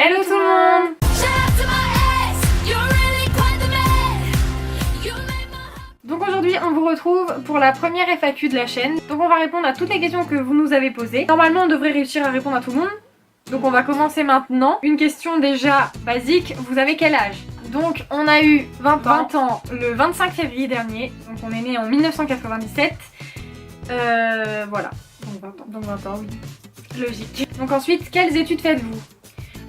Hello tout le monde. Donc aujourd'hui on vous retrouve pour la première FAQ de la chaîne. Donc on va répondre à toutes les questions que vous nous avez posées. Normalement on devrait réussir à répondre à tout le monde. Donc on va commencer maintenant. Une question déjà basique, vous avez quel âge? Donc on a eu 20 ans le 25 février dernier. Donc on est né en 1997. Voilà. Donc 20 ans, oui. Logique. Donc ensuite, quelles études faites-vous?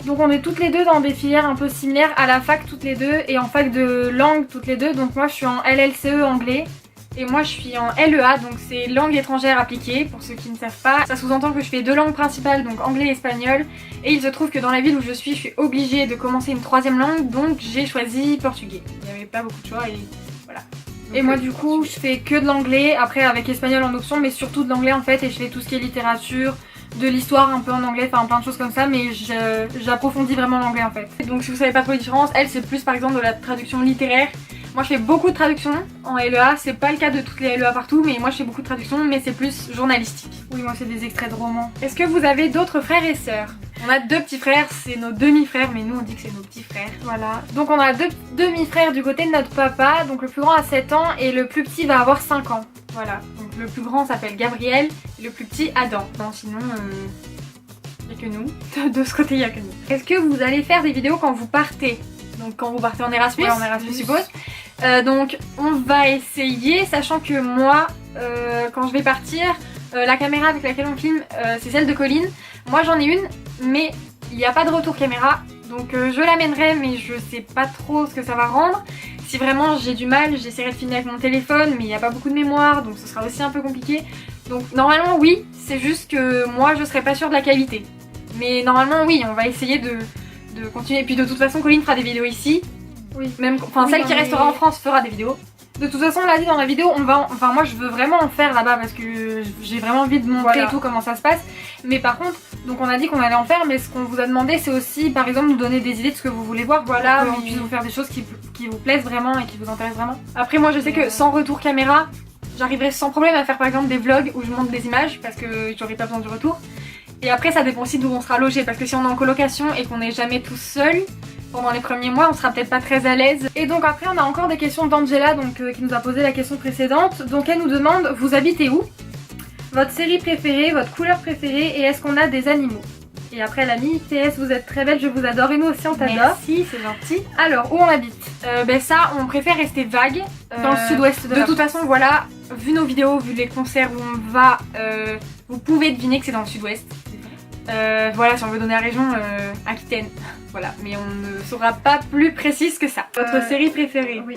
Donc on est toutes les deux dans des filières un peu similaires, à la fac toutes les deux et en fac de langue toutes les deux. Donc moi je suis en LLCE anglais et moi je suis en LEA, donc c'est langue étrangère appliquée pour ceux qui ne savent pas. Ça sous-entend que je fais deux langues principales, donc anglais et espagnol. Et il se trouve que dans la ville où je suis obligée de commencer une troisième langue, donc j'ai choisi portugais. Il n'y avait pas beaucoup de choix et voilà. Donc, et moi du coup je fais que de l'anglais, après avec espagnol en option, mais surtout de l'anglais en fait, et je fais tout ce qui est littérature, de l'histoire un peu en anglais, enfin plein de choses comme ça, mais j'approfondis vraiment l'anglais en fait. Donc si vous savez pas trop les différences, elle c'est plus par exemple de la traduction littéraire. Moi je fais beaucoup de traductions en LEA, c'est pas le cas de toutes les LEA partout, mais moi je fais beaucoup de traductions, mais c'est plus journalistique. Oui, moi c'est des extraits de romans. Est-ce que vous avez d'autres frères et sœurs? On a deux petits frères, c'est nos demi-frères, mais nous on dit que c'est nos petits frères. Voilà. Donc on a deux demi-frères du côté de notre papa, donc le plus grand a 7 ans et le plus petit va avoir 5 ans. Voilà. Donc le plus grand s'appelle Gabriel et le plus petit Adam. Non, sinon il n'y a que nous. De ce côté il n'y a que nous. Est-ce que vous allez faire des vidéos quand vous partez? Donc quand vous partez en Erasmus, ouais, en Erasmus je suppose. Donc on va essayer, sachant que moi quand je vais partir, la caméra avec laquelle on filme c'est celle de Colline. Moi j'en ai une, mais il n'y a pas de retour caméra, donc je l'amènerai, mais je sais pas trop ce que ça va rendre. Si vraiment j'ai du mal, j'essaierai de filmer avec mon téléphone, mais il n'y a pas beaucoup de mémoire, donc ce sera aussi un peu compliqué. Donc normalement oui, c'est juste que moi je serai pas sûre de la qualité. Mais normalement oui, on va essayer de continuer. Et puis de toute façon Colline fera des vidéos ici. Oui. Même, enfin oui, celle qui restera en France fera des vidéos. De toute façon on l'a dit dans la vidéo, on va, enfin moi je veux vraiment en faire là-bas parce que j'ai vraiment envie de montrer tout comment ça se passe. Mais par contre, donc on a dit qu'on allait en faire, mais ce qu'on vous a demandé c'est aussi par exemple nous donner des idées de ce que vous voulez voir. Voilà, pour qu'on puisse vous faire des choses qui vous plaisent vraiment et qui vous intéressent vraiment. Après moi je sais que sans retour caméra, j'arriverai sans problème à faire par exemple des vlogs où je monte des images parce que j'aurai pas besoin du retour. Et après ça dépend aussi d'où on sera logé, parce que si on est en colocation et qu'on n'est jamais tout seul pendant les premiers mois, on sera peut-être pas très à l'aise. Et donc après on a encore des questions d'Angela qui nous a posé la question précédente. Donc elle nous demande, vous habitez où? Votre série préférée, votre couleur préférée, et est-ce qu'on a des animaux? Et après elle a mis PS, vous êtes très belle, je vous adore, et nous aussi on t'adore. Merci, c'est gentil. Alors où on habite? Ça on préfère rester vague, dans le sud-ouest de toute façon. Voilà, vu nos vidéos, vu les concerts où on va, vous pouvez deviner que c'est dans le sud-ouest. Voilà, si on veut donner la région, Aquitaine. Voilà, mais on ne saura pas plus précise que ça. Votre série préférée? Oui.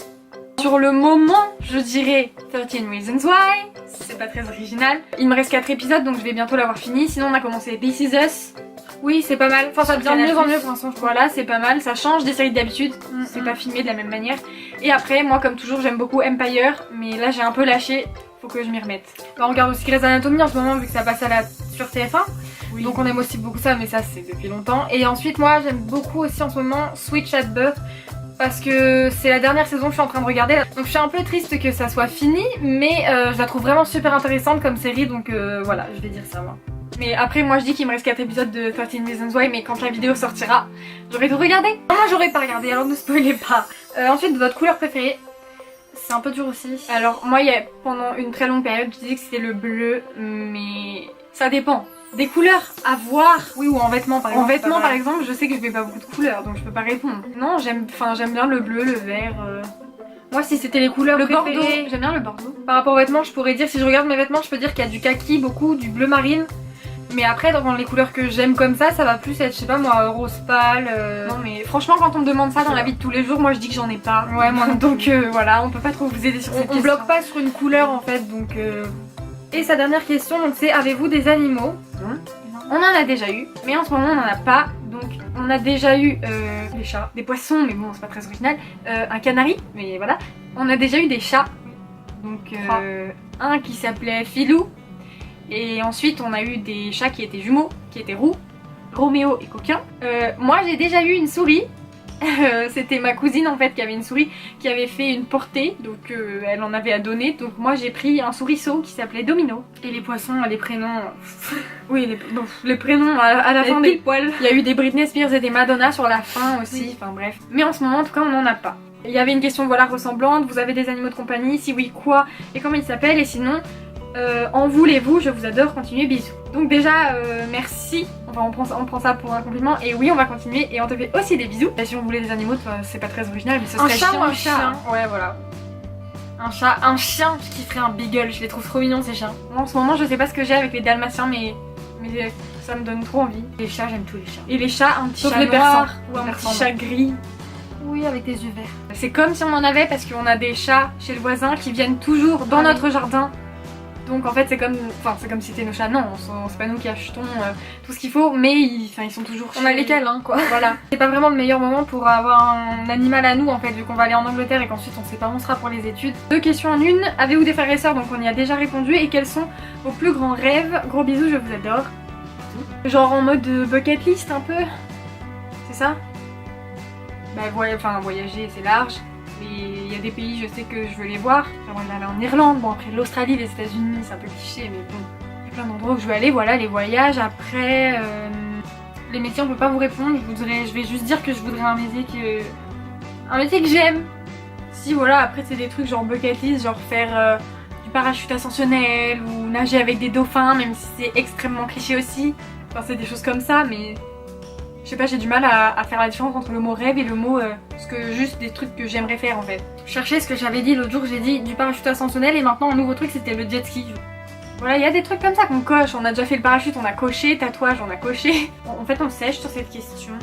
Sur le moment, je dirais 13 Reasons Why. C'est pas très original. Il me reste 4 épisodes, donc je vais bientôt l'avoir fini. Sinon, on a commencé This Is Us. Oui, c'est pas mal. Enfin, ça devient de mieux en mieux pour l'instant. Voilà, c'est pas mal. Ça change des séries d'habitude. C'est pas filmé de la même manière. Et après, moi, comme toujours, j'aime beaucoup Empire. Mais là, j'ai un peu lâché. Faut que je m'y remette. Bah, on regarde aussi Grey's Anatomy en ce moment, vu que ça passe sur TF1. Oui. Donc on aime aussi beaucoup ça, mais ça c'est depuis longtemps. Et ensuite moi j'aime beaucoup aussi en ce moment Switch at Birth, parce que c'est la dernière saison que je suis en train de regarder. Donc je suis un peu triste que ça soit fini, mais je la trouve vraiment super intéressante comme série, donc voilà, je vais dire ça moi. Mais après moi je dis qu'il me reste 4 épisodes de 13 Reasons Why, mais quand la vidéo sortira, j'aurai tout regardé. Non, moi j'aurais pas regardé, alors ne spoilez pas. Ensuite, votre couleur préférée? C'est un peu dur aussi. Alors moi pendant une très longue période je disais que c'était le bleu, mais ça dépend. Des couleurs à voir. Oui, ou en vêtements par exemple. En vêtements par exemple, je sais que je mets pas beaucoup de couleurs, donc je peux pas répondre. Non, j'aime bien le bleu, le vert. Moi si c'était les couleurs préférées, bordeaux. J'aime bien le bordeaux. Par rapport aux vêtements, je pourrais dire, si je regarde mes vêtements, je peux dire qu'il y a du kaki, beaucoup, du bleu marine. Mais après dans les couleurs que j'aime comme ça va plus être, je sais pas moi, rose pâle. Non mais franchement quand on me demande ça dans la vie de tous les jours, moi je dis que j'en ai pas. Ouais, moi donc voilà, on peut pas trop vous aider sur cette question. On bloque pas sur une couleur en fait, donc Et sa dernière question, donc c'est, avez-vous des animaux? On en a déjà eu, mais en ce moment on en a pas. Donc on a déjà eu des chats, des poissons, mais bon c'est pas très original. Un canari, mais voilà. On a déjà eu des chats. Donc un qui s'appelait Filou. Et ensuite on a eu des chats qui étaient jumeaux, qui étaient roux, Roméo et Coquin. Moi j'ai déjà eu une souris C'était ma cousine en fait qui avait une souris qui avait fait une portée, donc elle en avait à donner. Donc moi j'ai pris un souriceau qui s'appelait Domino. Et les poissons, les prénoms... oui, les prénoms à la fin des poils. Il y a eu des Britney Spears et des Madonna sur la fin aussi, oui. enfin bref. Mais en ce moment en tout cas on n'en a pas. Il y avait une question voilà ressemblante, vous avez des animaux de compagnie, si oui quoi et comment ils s'appellent, et sinon en voulez-vous, je vous adore, continuez, bisous. Donc déjà merci, enfin on prend ça pour un compliment, et oui on va continuer et on te fait aussi des bisous. Et si on voulait des animaux, c'est pas très original mais ce serait un chat chiant, ou un chien. Ouais voilà. Un chat, un chien, je kifferais un beagle, je les trouve trop mignons ces chiens. Moi, en ce moment je sais pas ce que j'ai avec les dalmatiens mais ça me donne trop envie. Les chats, j'aime tous les chats. Et les chats, un petit Sauf chat les noir persans. ou un Les petit persans, chat gris. Oui, avec des yeux verts. C'est comme si on en avait parce qu'on a des chats chez le voisin qui viennent toujours dans notre jardin. Donc en fait c'est comme si c'était nos chats. Non, c'est pas nous qui achetons tout ce qu'il faut, mais ils sont toujours On a les câlins quoi. Voilà. C'est pas vraiment le meilleur moment pour avoir un animal à nous en fait, vu qu'on va aller en Angleterre et qu'ensuite on sait pas où on sera pour les études. 2 questions en une. Avez-vous des frères et sœurs? Donc on y a déjà répondu. Et quels sont vos plus grands rêves? Gros bisous, je vous adore. Genre en mode bucket list un peu. C'est ça? Bah voyager c'est large. Mais il y a des pays, je sais que je veux les voir. J'aimerais aller en Irlande, bon après l'Australie, les États-Unis, c'est un peu cliché, mais bon, il y a plein d'endroits où je veux aller, voilà, les voyages. Après, les métiers, on peut pas vous répondre, je vais juste dire que je voudrais un métier que j'aime. Si voilà, après c'est des trucs genre bucket list, genre faire du parachute ascensionnel ou nager avec des dauphins, même si c'est extrêmement cliché aussi. Enfin, c'est des choses comme ça, mais je sais pas, j'ai du mal à faire la différence entre le mot rêve et le mot juste des trucs que j'aimerais faire en fait. Chercher ce que j'avais dit l'autre jour, j'ai dit du parachute ascensionnel et maintenant un nouveau truc c'était le jet ski. Voilà, il y a des trucs comme ça qu'on coche. On a déjà fait le parachute, on a coché, tatouage, on a coché. En fait, on sèche sur cette question.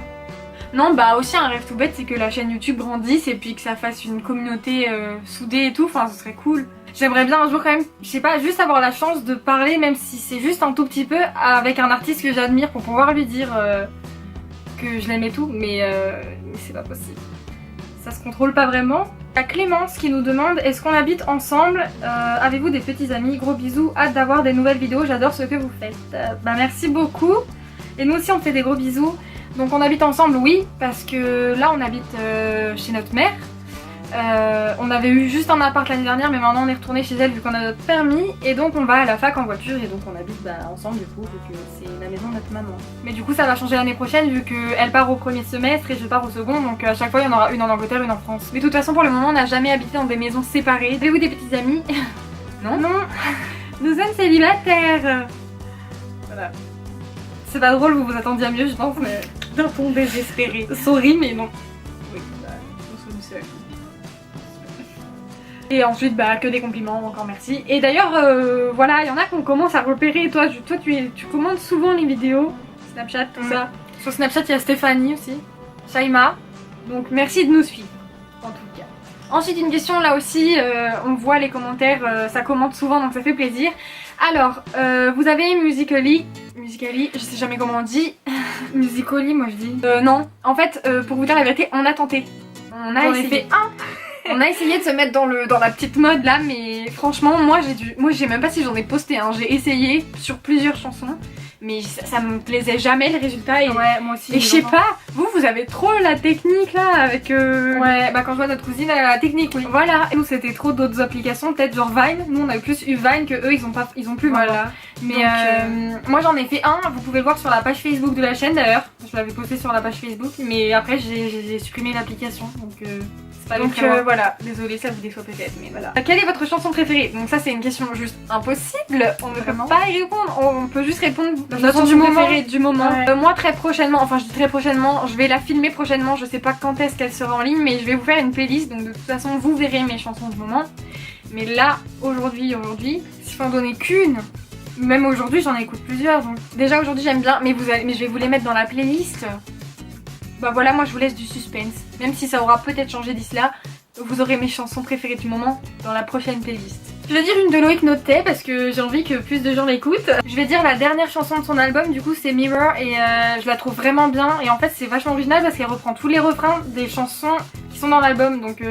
Non, bah aussi un rêve tout bête, c'est que la chaîne YouTube grandisse et puis que ça fasse une communauté soudée et tout. Enfin, ce serait cool. J'aimerais bien un jour quand même, je sais pas, juste avoir la chance de parler, même si c'est juste un tout petit peu, avec un artiste que j'admire pour pouvoir lui dire que je l'aime et tout, mais c'est pas possible. Ça se contrôle pas vraiment. Il y a Clémence qui nous demande, est-ce qu'on habite ensemble? Avez-vous des petits amis? Gros bisous, hâte d'avoir des nouvelles vidéos, j'adore ce que vous faites. Bah merci beaucoup. Et nous aussi on te fait des gros bisous. Donc on habite ensemble, oui, parce que là on habite chez notre mère. On avait eu juste un appart l'année dernière, mais maintenant on est retourné chez elle vu qu'on a notre permis. Et donc on va à la fac en voiture et donc on habite ensemble du coup, vu que c'est la maison de notre maman. Mais du coup ça va changer l'année prochaine vu qu'elle part au premier semestre et je pars au second. Donc à chaque fois il y en aura une en Angleterre, une en France. Mais de toute façon pour le moment on n'a jamais habité dans des maisons séparées. Avez-vous des petits amis? Non. Non. Nous sommes célibataires. Voilà. C'est pas drôle, vous vous attendiez à mieux je pense, mais d'un ton désespéré. Sorry mais non. Oui, nous sommes seuls. Et ensuite, bah, que des compliments, encore merci. Et d'ailleurs, voilà, il y en a qu'on commence à repérer. Toi, tu commandes souvent les vidéos, Snapchat, tout ça. Sur Snapchat, il y a Stéphanie aussi, Shaima. Donc, merci de nous suivre, en tout cas. Ensuite, une question, là aussi, on voit les commentaires, ça commente souvent, donc ça fait plaisir. Alors, vous avez Musical.ly, je sais jamais comment on dit. Musical.ly, moi je dis. Non, en fait, pour vous dire la vérité, on a tenté. On a essayé. On a essayé de se mettre dans la petite mode là, mais franchement, moi j'ai même pas si j'en ai posté, hein. J'ai essayé sur plusieurs chansons, mais ça me plaisait jamais le résultat. Et, ouais, moi aussi. Et je sais pas, vous avez trop la technique là avec. Ouais, bah quand je vois notre cousine, elle a la technique, oui. Voilà, et nous c'était trop d'autres applications, peut-être genre Vine. Nous on avait plus eu Vine que eux, ils ont plus. Voilà. Mais moi j'en ai fait un, vous pouvez le voir sur la page Facebook de la chaîne d'ailleurs. Je l'avais posté sur la page Facebook, mais après j'ai supprimé l'application, donc. Donc voilà, désolée ça vous déçoit peut-être, mais voilà. Quelle est votre chanson préférée? Donc ça c'est une question juste impossible, on ne peut pas y répondre, on peut juste répondre notre chanson préférée du moment. Ouais. Moi très prochainement, enfin je dis très prochainement, je vais la filmer prochainement, je sais pas quand est-ce qu'elle sera en ligne, mais je vais vous faire une playlist, donc de toute façon vous verrez mes chansons du moment. Mais là, aujourd'hui, si je peux en donner qu'une, même aujourd'hui j'en écoute plusieurs, donc déjà aujourd'hui j'aime bien, mais je vais vous les mettre dans la playlist. Bah voilà, moi je vous laisse du suspense. Même si ça aura peut-être changé d'ici là, vous aurez mes chansons préférées du moment dans la prochaine playlist. Je vais dire une de Loïc Notet parce que j'ai envie que plus de gens l'écoutent. Je vais dire la dernière chanson de son album, du coup c'est Mirror, et je la trouve vraiment bien. Et en fait c'est vachement original parce qu'elle reprend tous les refrains des chansons qui sont dans l'album. Donc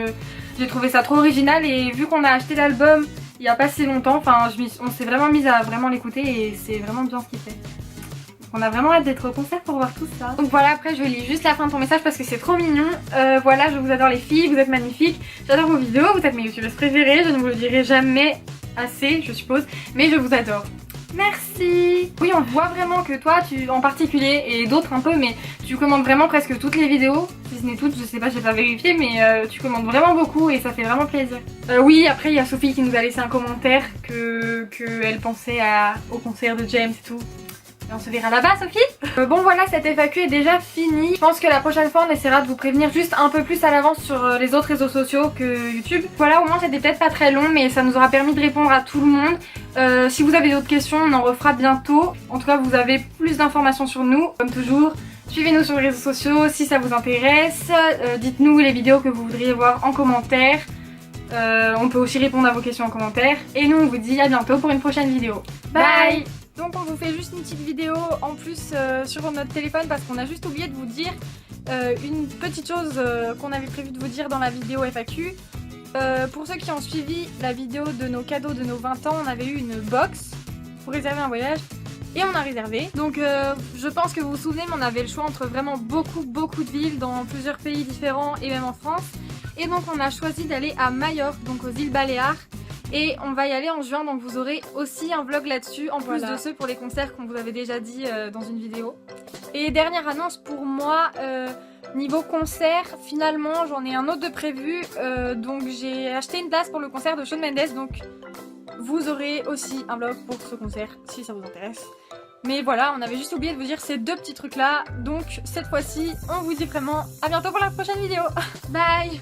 j'ai trouvé ça trop original, et vu qu'on a acheté l'album il y a pas si longtemps, enfin on s'est vraiment mis à vraiment l'écouter et c'est vraiment bien ce qu'il fait. on a vraiment hâte d'être au concert pour voir tout ça. Donc voilà, après je lis juste la fin de ton message parce que c'est trop mignon. Voilà, je vous adore les filles, vous êtes magnifiques, j'adore vos vidéos, vous êtes mes youtubeuses préférées, je ne vous le dirai jamais assez je suppose, mais je vous adore. Merci. Oui, on voit vraiment que toi, tu en particulier, et d'autres un peu, mais tu commandes vraiment presque toutes les vidéos, si ce n'est toutes, je sais pas, j'ai pas vérifié, mais tu commandes vraiment beaucoup et ça fait vraiment plaisir. Oui, après il y a Sophie qui nous a laissé un commentaire que elle pensait au concert de James et tout. Et on se verra là-bas, Sophie. Bon voilà, cette FAQ est déjà finie. Je pense que la prochaine fois on essaiera de vous prévenir juste un peu plus à l'avance sur les autres réseaux sociaux que YouTube. Voilà, au moins c'était peut-être pas très long, mais ça nous aura permis de répondre à tout le monde. Si vous avez d'autres questions, on en refera bientôt. En tout cas, vous avez plus d'informations sur nous, comme toujours. Suivez-nous sur les réseaux sociaux si ça vous intéresse. Dites-nous les vidéos que vous voudriez voir en commentaire. On peut aussi répondre à vos questions en commentaire. Et nous, on vous dit à bientôt pour une prochaine vidéo. Bye. Donc on vous fait juste une petite vidéo en plus sur notre téléphone parce qu'on a juste oublié de vous dire une petite chose qu'on avait prévu de vous dire dans la vidéo FAQ. Pour ceux qui ont suivi la vidéo de nos cadeaux de nos 20 ans, on avait eu une box pour réserver un voyage et on a réservé. Donc je pense que vous vous souvenez, mais on avait le choix entre vraiment beaucoup de villes dans plusieurs pays différents et même en France. Et donc on a choisi d'aller à Majorque, donc aux îles Baléares. Et on va y aller en juin, donc vous aurez aussi un vlog là-dessus, en plus de ceux pour les concerts qu'on vous avait déjà dit dans une vidéo. Et dernière annonce pour moi, niveau concert, finalement j'en ai un autre de prévu, donc j'ai acheté une place pour le concert de Shawn Mendes, donc vous aurez aussi un vlog pour ce concert, si ça vous intéresse. Mais voilà, on avait juste oublié de vous dire ces deux petits trucs là, donc cette fois-ci, on vous dit vraiment à bientôt pour la prochaine vidéo. Bye.